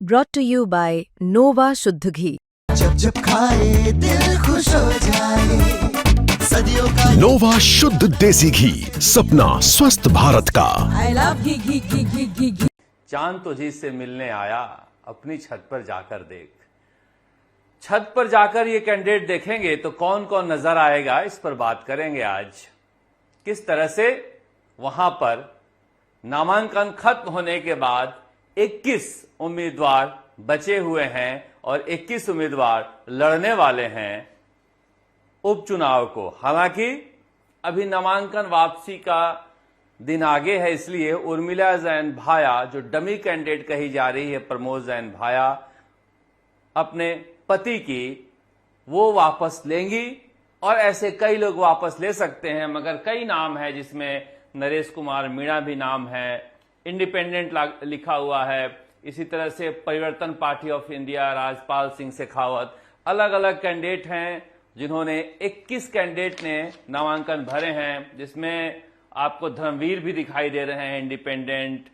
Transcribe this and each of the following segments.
brought to you by Nova शुद्ध घी। जब जब खाए दिल खुश हो जाए, सदियों का नोवा शुद्ध देसी घी, सपना स्वस्थ भारत का। I love घी घी घी घी घी घी। चांद तुझी से मिलने आया, अपनी छत पर जाकर देख। छत पर जाकर ये कैंडिडेट देखेंगे तो कौन कौन नजर आएगा, इस पर बात करेंगे आज। किस तरह से वहां पर नामांकन खत्म होने के बाद 21 उम्मीदवार बचे हुए हैं और 21 उम्मीदवार लड़ने वाले हैं उपचुनाव को। हालांकि अभी नामांकन वापसी का दिन आगे है, इसलिए उर्मिला जैन भाया, जो डमी कैंडिडेट कही जा रही है प्रमोद जैन भाया, अपने पति की वो वापस लेंगी। और ऐसे कई लोग वापस ले सकते हैं, मगर कई नाम है जिसमें नरेश कुमार मीणा भी नाम है, इंडिपेंडेंट लिखा हुआ है, इसी तरह से परिवर्तन party of India Rajpal Singh Shekhawat, अलग अलग कैंडिडेट हैं जिन्होंने 21 कैंडिडेट ने नामांकन भरे हैं, जिसमें आपको धर्मवीर भी दिखाई दे रहे हैं इंडिपेंडेंट।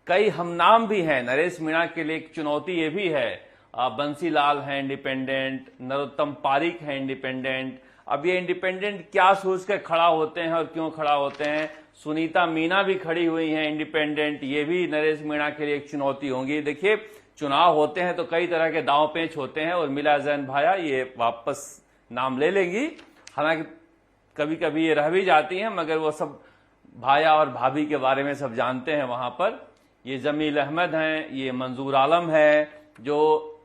कई हम नाम भी हैं, नरेश मीणा के लिए एक चुनौती ये भी है, बंसीलाल हैं इंडिपेंडेंट, नरोत्तम पारिक हैं इंडिपेंडेंट। अब ये इंडिपेंडेंट क्या सोच कर खड़ा होते हैं और क्यों खड़ा होते हैं। सुनीता मीना भी खड़ी हुई हैं इंडिपेंडेंट, ये भी नरेश मीणा के लिए एक चुनौती होंगी। देखिए, चुनाव होते हैं तो कई तरह के दांव पेच होते हैं, और उर्मिला जैन भाया ये वापस नाम ले लेंगी। हालांकि कभी कभी ये रह भी जाती हैं, मगर वो सब भाया और भाभी के बारे में सब जानते हैं वहां पर। ये जमील अहमद हैं, ये मंजूर आलम है, जो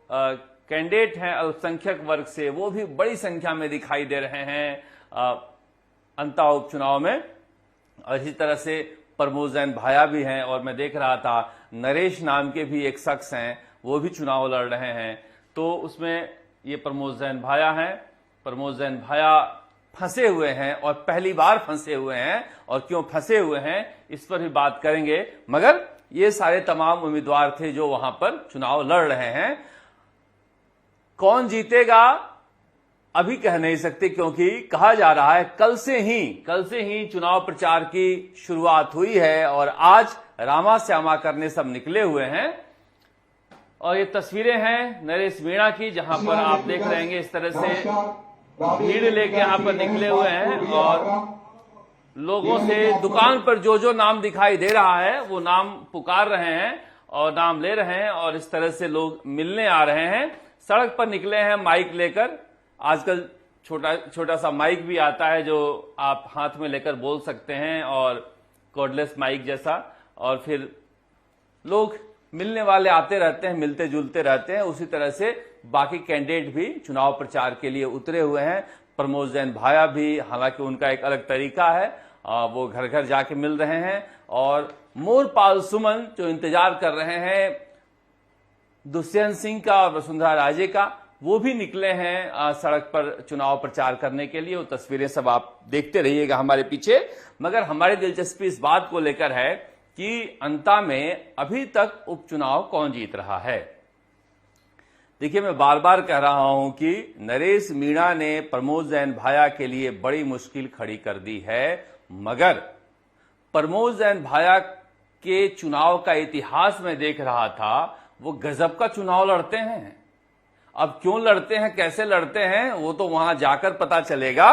कैंडिडेट हैं अल्पसंख्यक वर्ग से, वो भी बड़ी संख्या में दिखाई दे रहे हैं अंता उपचुनाव में। और इसी तरह से प्रमोद जैन भाया भी हैं, और मैं देख रहा था नरेश नाम के भी एक शख्स हैं, वो भी चुनाव लड़ रहे हैं। तो उसमें ये प्रमोद जैन भाया हैं। प्रमोद जैन भाया फंसे हुए हैं और पहली बार फंसे हुए हैं, और क्यों फंसे हुए हैं इस पर भी बात करेंगे। मगर ये सारे तमाम उम्मीदवार थे जो वहां पर चुनाव लड़ रहे हैं। कौन जीतेगा अभी कह नहीं सकते, क्योंकि कहा जा रहा है कल से ही चुनाव प्रचार की शुरुआत हुई है, और आज रामा श्यामा करने सब निकले हुए हैं। और ये तस्वीरें हैं नरेश मीणा की, जहां पर आप देख रहे हैं इस तरह से भीड़ लेके यहां पर निकले हुए हैं, और लोगों से दुकान पर जो जो नाम दिखाई दे रहा है वो नाम पुकार रहे हैं और नाम ले रहे हैं, और इस तरह से लोग मिलने आ रहे हैं। सड़क पर निकले हैं माइक लेकर। आजकल छोटा सा माइक भी आता है जो आप हाथ में लेकर बोल सकते हैं, और कॉर्डलेस माइक जैसा। और फिर लोग मिलने वाले आते रहते हैं, मिलते जुलते रहते हैं। उसी तरह से बाकी कैंडिडेट भी चुनाव प्रचार के लिए उतरे हुए हैं। प्रमोद जैन भाया भी, हालांकि उनका एक अलग तरीका है, वो घर घर जाके मिल रहे हैं। और मोरपाल सुमन जो इंतजार कर रहे हैं दुष्यंत सिंह का और वसुंधरा राजे का, वो भी निकले हैं सड़क पर चुनाव प्रचार करने के लिए। वो तस्वीरें सब आप देखते रहिएगा हमारे पीछे। मगर हमारी दिलचस्पी इस बात को लेकर है कि अंता में अभी तक उपचुनाव कौन जीत रहा है। देखिए, मैं बार बार कह रहा हूं कि नरेश मीणा ने प्रमोद जैन भाया के लिए बड़ी मुश्किल खड़ी कर दी है, मगर प्रमोद जैन भाया के चुनाव का इतिहास में देख रहा था, वो गजब का चुनाव लड़ते हैं। अब क्यों लड़ते हैं, कैसे लड़ते हैं, वो तो वहां जाकर पता चलेगा।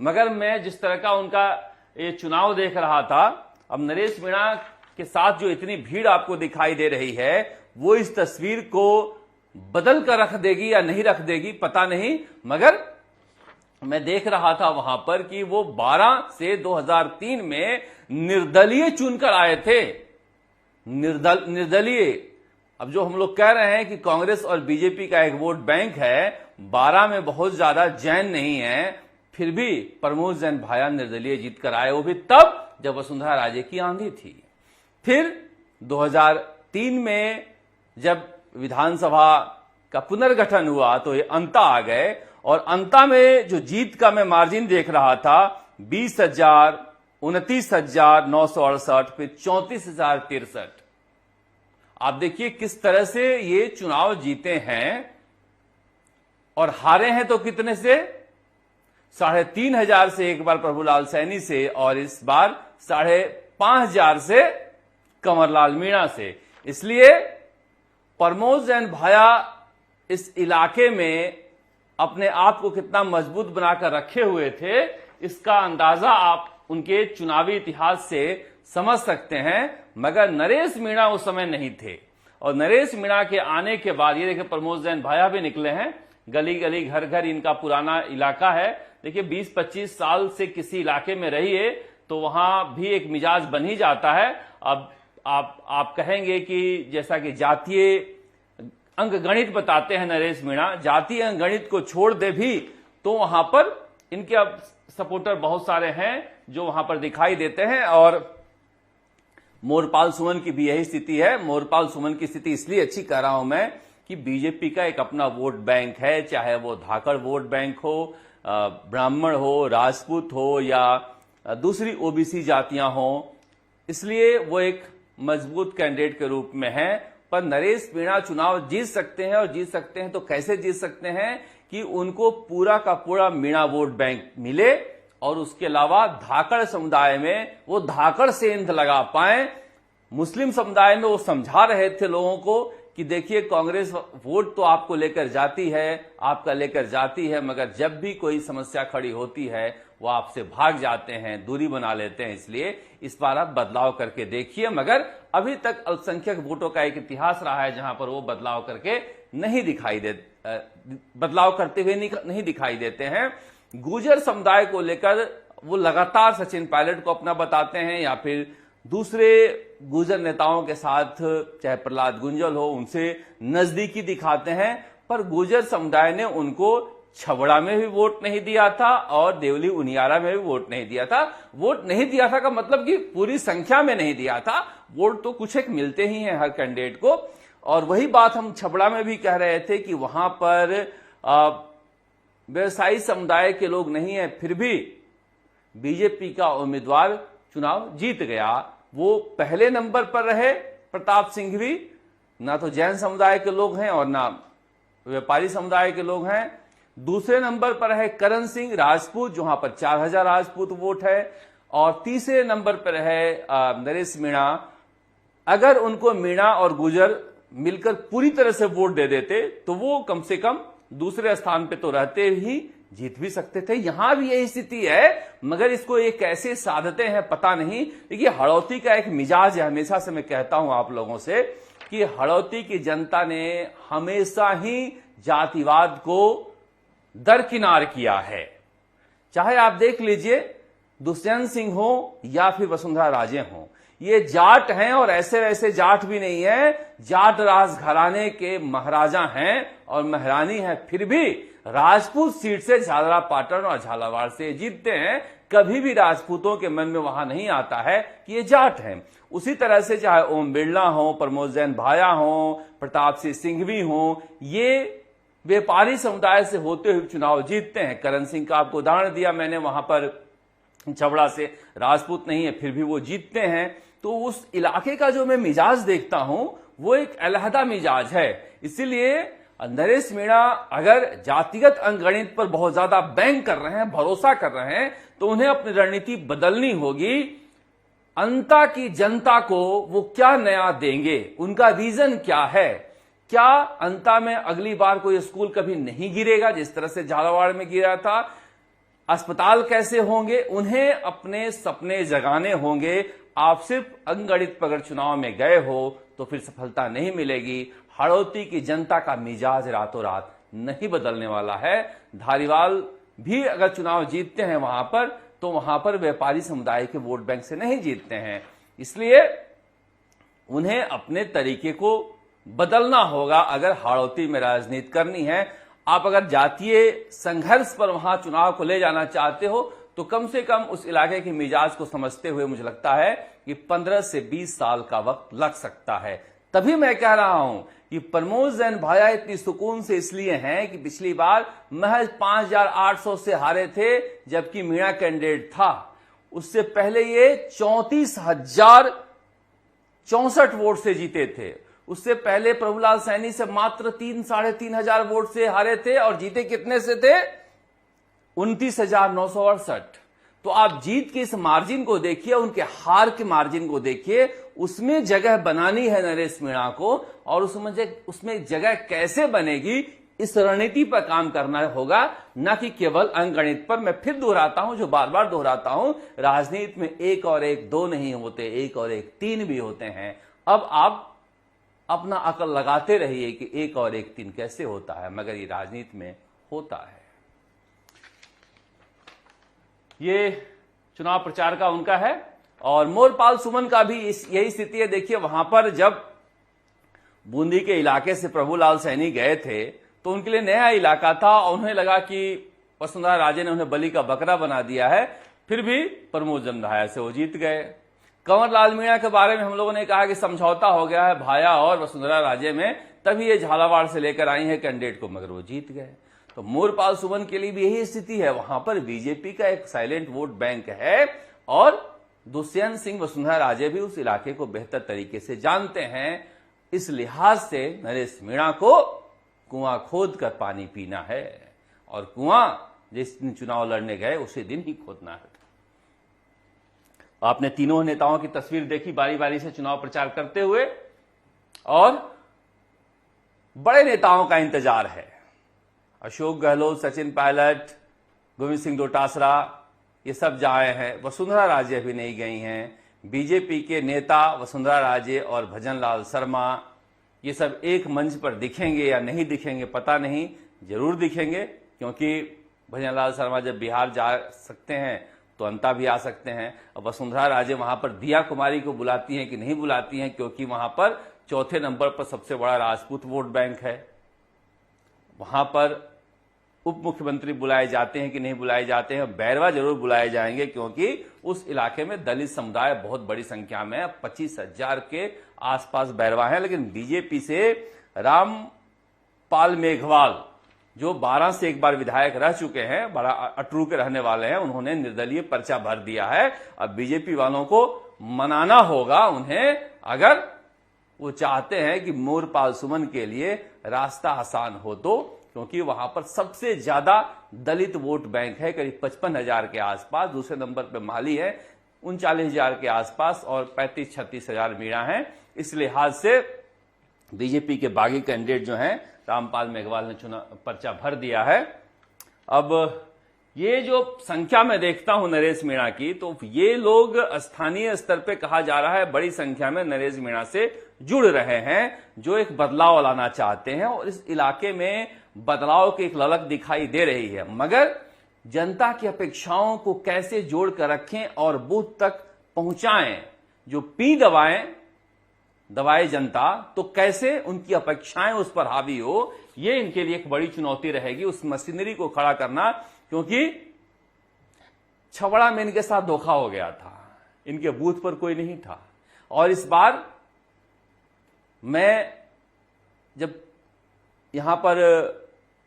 मगर मैं जिस तरह का उनका ये चुनाव देख रहा था, अब नरेश मीणा के साथ जो इतनी भीड़ आपको दिखाई दे रही है, वो इस तस्वीर को बदल कर रख देगी या नहीं रख देगी पता नहीं। मगर मैं देख रहा था वहां पर कि वो 12 से 2003 में निर्दलीय चुनकर आए थे। निर्दलीय। अब जो हम लोग कह रहे हैं कि कांग्रेस और बीजेपी का एक वोट बैंक है, 12 में बहुत ज्यादा जैन नहीं है, फिर भी प्रमोद जैन भाया निर्दलीय जीत कर आए, वो भी तब जब वसुंधरा राजे की आंधी थी। फिर 2003 में जब विधानसभा का पुनर्गठन हुआ तो ये अंता आ गए, और अंता में जो जीत का मैं मार्जिन देख रहा था 20,000, 29,968, फिर 34,063। आप देखिए किस तरह से ये चुनाव जीते हैं, और हारे हैं तो कितने से, 3,500 से एक बार प्रभुलाल सैनी से, और इस बार 5,500 से कंवरलाल मीणा से। इसलिए प्रमोद जैन भाया इस इलाके में अपने आप को कितना मजबूत बनाकर रखे हुए थे, इसका अंदाजा आप उनके चुनावी इतिहास से समझ सकते हैं। मगर नरेश मीणा उस समय नहीं थे, और नरेश मीणा के आने के बाद ये देखिए प्रमोद जैन भाया भी निकले हैं, गली गली घर घर इनका पुराना इलाका है। देखिए 20-25 साल से किसी इलाके में रहिए तो वहां भी एक मिजाज बन ही जाता है। अब आप कहेंगे कि जैसा कि जातीय अंकगणित बताते हैं नरेश मीणा, जातीय अंकगणित को छोड़ दे भी तो वहां पर इनके अब सपोर्टर बहुत सारे हैं जो वहां पर दिखाई देते हैं। और मोरपाल सुमन की भी यही स्थिति है। मोरपाल सुमन की स्थिति इसलिए अच्छी कह रहा हूं मैं कि बीजेपी का एक अपना वोट बैंक है, चाहे वो धाकड़ वोट बैंक हो, ब्राह्मण हो, राजपूत हो या दूसरी ओबीसी जातियां हो, इसलिए वो एक मजबूत कैंडिडेट के रूप में है। पर नरेश मीणा चुनाव जीत सकते हैं, और जीत सकते हैं तो कैसे जीत सकते हैं कि उनको पूरा का पूरा मीणा वोट बैंक मिले, और उसके अलावा धाकड़ समुदाय में वो धाकड़ सेंध लगा पाए। मुस्लिम समुदाय में वो समझा रहे थे लोगों को कि देखिए कांग्रेस वोट तो आपको लेकर जाती है, आपका लेकर जाती है, मगर जब भी कोई समस्या खड़ी होती है वो आपसे भाग जाते हैं, दूरी बना लेते हैं। इसलिए इस बार आप बदलाव करके देखिए। मगर अभी तक अल्पसंख्यक वोटों का एक इतिहास रहा है जहां पर वो बदलाव करके नहीं दिखाई दे बदलाव करते हुए नहीं दिखाई देते हैं। गुर्जर समुदाय को लेकर वो लगातार सचिन पायलट को अपना बताते हैं, या फिर दूसरे गुर्जर नेताओं के साथ चाहे प्रहलाद गुंजल हो उनसे नजदीकी दिखाते हैं। पर गुर्जर समुदाय ने उनको छबड़ा में भी वोट नहीं दिया था और देवली उनियारा में भी वोट नहीं दिया था। वोट नहीं दिया था का मतलब कि पूरी संख्या में नहीं दिया था, वोट तो कुछ एक मिलते ही हैं हर कैंडिडेट को। और वही बात हम छबड़ा में भी कह रहे थे कि वहां पर व्यवसायी समुदाय के लोग नहीं है, फिर भी बीजेपी का उम्मीदवार चुनाव जीत गया। वो पहले नंबर पर रहे प्रताप सिंह भी, ना तो जैन समुदाय के लोग हैं और ना व्यापारी समुदाय के लोग हैं। दूसरे नंबर पर है करण सिंह राजपूत, जहां पर 4000 राजपूत वोट है। और तीसरे नंबर पर है नरेश मीणा। अगर उनको मीणा और गुर्जर मिलकर पूरी तरह से वोट दे देते तो वो कम से कम दूसरे स्थान पे तो रहते ही जीत भी सकते थे। यहां भी यही स्थिति है, मगर इसको ये कैसे साधते हैं पता नहीं। देखिए हड़ौती का एक मिजाज है, हमेशा से मैं कहता हूं आप लोगों से कि हड़ौती की जनता ने हमेशा ही जातिवाद को दरकिनार किया है। चाहे आप देख लीजिए दुष्यंत सिंह हो या फिर वसुंधरा राजे हो, ये जाट हैं और ऐसे वैसे जाट भी नहीं है, जाट राजघराने के महाराजा हैं और महारानी है, फिर भी राजपूत सीट से झालरा पाटन और झालावाड़ से जीतते हैं। कभी भी राजपूतों के मन में वहां नहीं आता है कि ये जाट हैं। उसी तरह से चाहे ओम बिरला हो, प्रमोद जैन भाया हो, प्रताप सिंह सिंघवी हो, ये व्यापारी समुदाय से होते हुए चुनाव जीतते हैं। करण सिंह का आपको उदाहरण दिया मैंने, वहां पर छबड़ा से राजपूत नहीं है फिर भी वो जीतते हैं। तो उस इलाके का जो मैं मिजाज देखता हूं वो एक अलहदा मिजाज है। इसीलिए नरेश मीणा अगर जातिगत अंकगणित पर बहुत ज्यादा बैंक कर रहे हैं, भरोसा कर रहे हैं, तो उन्हें अपनी रणनीति बदलनी होगी। अंता की जनता को वो क्या नया देंगे, उनका विजन क्या है। क्या अंता में अगली बार कोई स्कूल कभी नहीं गिरेगा जिस तरह से झालावाड़ में गिरा था? अस्पताल कैसे होंगे? उन्हें अपने सपने जगाने होंगे। आप सिर्फ अंकगणित पर अगर चुनाव में गए हो तो फिर सफलता नहीं मिलेगी। हड़ौती की जनता का मिजाज रातों रात नहीं बदलने वाला है। धारीवाल भी अगर चुनाव जीतते हैं वहां पर, तो वहां पर व्यापारी समुदाय के वोट बैंक से नहीं जीतते हैं। इसलिए उन्हें अपने तरीके को बदलना होगा अगर हड़ौती में राजनीति करनी है। आप अगर जातीय संघर्ष पर वहां चुनाव को ले जाना चाहते हो तो कम से कम उस इलाके के मिजाज को समझते हुए मुझे लगता है कि 15 से 20 साल का वक्त लग सकता है। तभी मैं कह रहा हूं कि प्रमोद जैन भाया इतनी सुकून से इसलिए हैं कि पिछली बार महज 5800 से हारे थे, जबकि मीणा कैंडिडेट था। उससे पहले ये 34,064 वोट से जीते थे। उससे पहले प्रभुलाल सैनी से मात्र 3,500 वोट से हारे थे और जीते कितने से थे? 29,968। तो आप जीत के इस मार्जिन को देखिए, उनके हार के मार्जिन को देखिए, उसमें जगह बनानी है नरेश मीणा को, और उसमें जगह कैसे बनेगी इस रणनीति पर काम करना होगा, न कि केवल अंकगणित पर। मैं फिर दोहराता हूं, जो बार बार दोहराता हूं, राजनीति में 1 और 1 2 नहीं होते, 1 और 1 3 भी होते हैं। अब आप अपना अकल लगाते रहिए कि 1 और 1 3 कैसे होता है, मगर ये राजनीति में होता है। ये चुनाव प्रचार का उनका है, और मोरपाल सुमन का भी यही स्थिति है। देखिए, वहां पर जब बूंदी के इलाके से प्रभुलाल सैनी गए थे तो उनके लिए नया इलाका था, और उन्हें लगा कि वसुंधरा राजे ने उन्हें बलि का बकरा बना दिया है, फिर भी प्रमोद जमधाया से वो जीत गए। कंवर लाल मीणा के बारे में हम लोगों ने कहा कि समझौता हो गया है भाया और वसुंधरा राजे में, तभी ये झालावाड़ से लेकर आई है कैंडिडेट को, मगर वो जीत गए। तो मोरपाल सुमन के लिए भी यही स्थिति है। वहां पर बीजेपी का एक साइलेंट वोट बैंक है, और दुष्यंत सिंह वसुंधरा राजे भी उस इलाके को बेहतर तरीके से जानते हैं। इस लिहाज से नरेश मीणा को कुआं खोद कर पानी पीना है, और कुआं जिस दिन चुनाव लड़ने गए उसी दिन ही खोदना है। आपने तीनों नेताओं की तस्वीर देखी बारी बारी से चुनाव प्रचार करते हुए, और बड़े नेताओं का इंतजार है। अशोक गहलोत, सचिन पायलट, गोविंद सिंह डोटासरा, ये सब जाए हैं। वसुंधरा राजे भी नहीं गई हैं। बीजेपी के नेता वसुंधरा राजे और भजन लाल शर्मा, ये सब एक मंच पर दिखेंगे या नहीं दिखेंगे पता नहीं, जरूर दिखेंगे, क्योंकि भजन लाल शर्मा जब बिहार जा सकते हैं तो अंता भी आ सकते हैं। अब वसुंधरा राजे वहां पर दिया कुमारी को बुलाती हैं कि नहीं बुलाती हैं, क्योंकि वहां पर चौथे नंबर पर सबसे बड़ा राजपूत वोट बैंक है। वहां पर उप मुख्यमंत्री बुलाए जाते हैं कि नहीं बुलाए जाते हैं, बैरवा जरूर बुलाए जाएंगे, क्योंकि उस इलाके में दलित समुदाय बहुत बड़ी संख्या में है। 25,000 के आसपास बैरवा है। लेकिन बीजेपी से रामपाल मेघवाल, जो 12 से एक बार विधायक रह चुके हैं, बड़ा अटरू के रहने वाले हैं, उन्होंने निर्दलीय पर्चा भर दिया है। अब बीजेपी वालों को मनाना होगा उन्हें, अगर वो चाहते हैं कि मोरपाल सुमन के लिए रास्ता आसान हो तो, क्योंकि वहां पर सबसे ज्यादा दलित वोट बैंक है, करीब 55,000 के आसपास। दूसरे नंबर पर माली है 39,000 के आसपास, और 35-36 हजार मीणा है। इस लिहाज से बीजेपी के बागी कैंडिडेट जो हैं, रामपाल मेघवाल ने पर्चा भर दिया है। अब ये जो संख्या में देखता हूं नरेश मीणा की, तो ये लोग स्थानीय स्तर पे कहा जा रहा है बड़ी संख्या में नरेश मीणा से जुड़ रहे हैं, जो एक बदलाव लाना चाहते हैं, और इस इलाके में बदलाव की एक ललक दिखाई दे रही है। मगर जनता की अपेक्षाओं को कैसे जोड़ कर रखें और बूथ तक पहुंचाएं, जो पी दवाए जनता, तो कैसे उनकी अपेक्षाएं उस पर हावी हो, ये इनके लिए एक बड़ी चुनौती रहेगी, उस मशीनरी को खड़ा करना। क्योंकि छबड़ा में इनके साथ धोखा हो गया था, इनके बूथ पर कोई नहीं था। और इस बार मैं जब यहां पर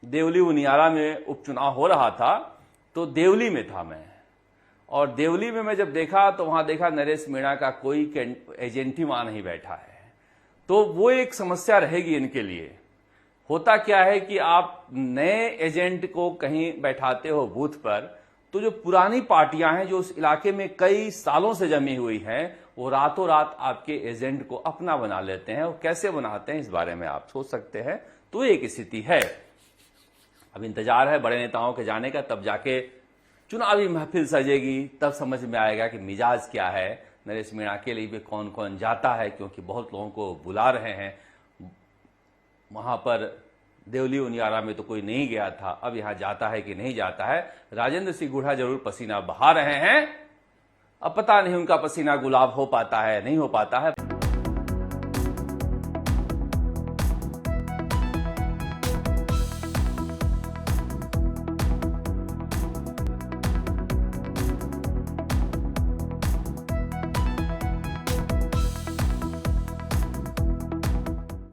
देवली उनियारा में उपचुनाव हो रहा था, तो देवली में था मैं, और देवली में मैं जब देखा तो वहां देखा नरेश मीणा का कोई एजेंट ही वहां नहीं बैठा है। तो वो एक समस्या रहेगी इनके लिए। होता क्या है कि आप नए एजेंट को कहीं बैठाते हो बूथ पर, तो जो पुरानी पार्टियां हैं, जो उस इलाके में कई सालों से जमी हुई हैं, वो रातों रात आपके एजेंट को अपना बना लेते हैं। और कैसे बनाते हैं इस बारे में आप सोच सकते हैं। तो एक स्थिति है। अब इंतजार है बड़े नेताओं के जाने का, तब जाके चुनावी महफिल सजेगी, तब समझ में आएगा कि मिजाज क्या है। नरेश मीणा के लिए भी कौन कौन जाता है, क्योंकि बहुत लोगों को बुला रहे हैं। वहां पर देवली उनियारा में तो कोई नहीं गया था, अब यहां जाता है कि नहीं जाता है। राजेंद्र सिंह गुढ़ा जरूर पसीना बहा रहे हैं, अब पता नहीं उनका पसीना गुलाब हो पाता है नहीं हो पाता है।